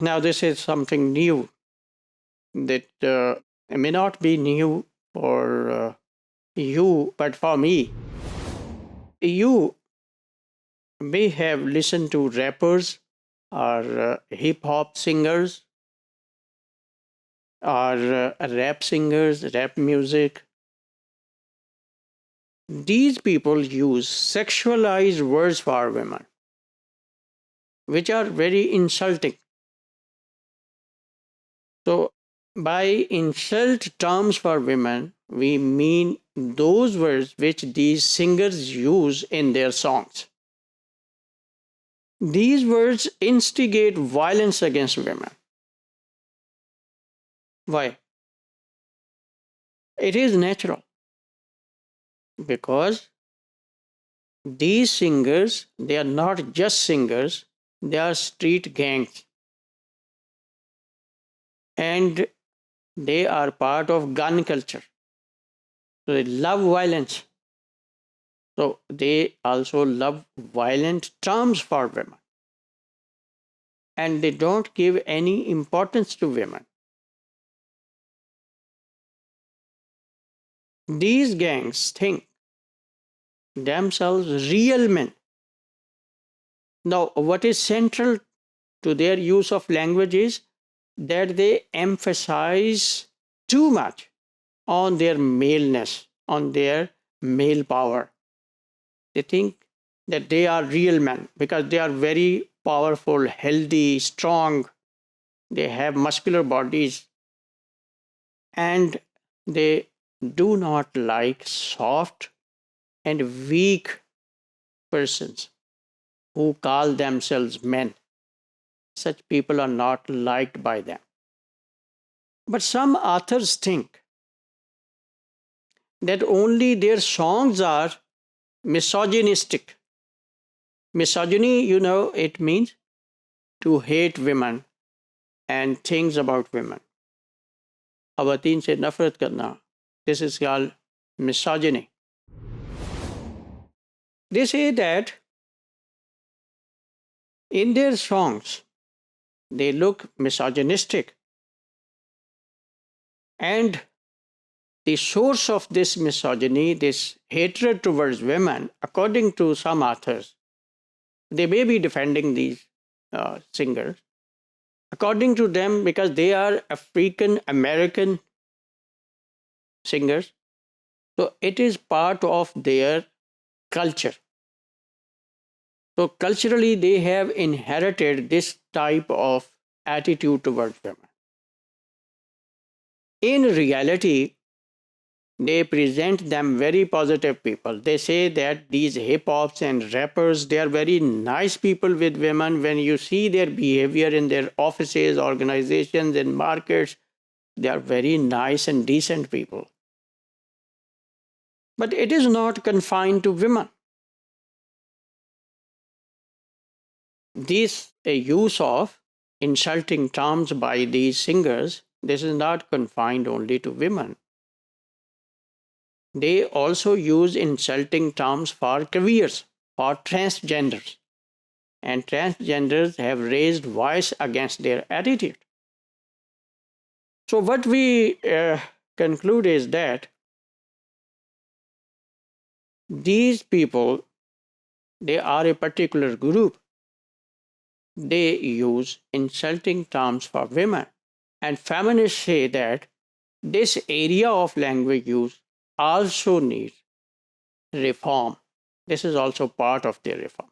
Now, this is something new that may not be new for you, but for me. You may have listened to rappers or hip hop singers or rap singers, rap music. These people use sexualized words for women, which are very insulting. So, by insult terms for women, we mean those words which these singers use in their songs. These words instigate violence against women. Why? It is natural because these singers, they are not just singers, they are street gangs. And they are part of gun culture. So they love violence. So they also love violent terms for women. And they don't give any importance to women. These gangs think themselves real men. Now, what is central to their use of language is that they emphasize too much on their maleness, on their male power. They think that they are real men because they are very powerful, healthy, strong. They have muscular bodies. And they do not like soft and weak persons who call themselves men. Such people are not liked by them. But some authors think that only their songs are misogynistic. Misogyny, it means to hate women and things about women. Awateen se nafrat karna. This is called misogyny. They say that in their songs, they look misogynistic. And the source of this misogyny, this hatred towards women, according to some authors, they may be defending these singers. According to them, because they are African American singers, so it is part of their culture. So culturally, they have inherited this type of attitude towards women. In reality, they present them very positive people. They say that these hip hops and rappers, they are very nice people with women. When you see their behavior in their offices, organizations, and markets, they are very nice and decent people. But it is not confined to women. This use of insulting terms by these singers, this is not confined only to women. They also use insulting terms for queers, for transgenders. And transgenders have raised voice against their attitude. So what we conclude is that these people, they are a particular group. They use insulting terms for women. And feminists say that this area of language use also needs reform. This is also part of their reform.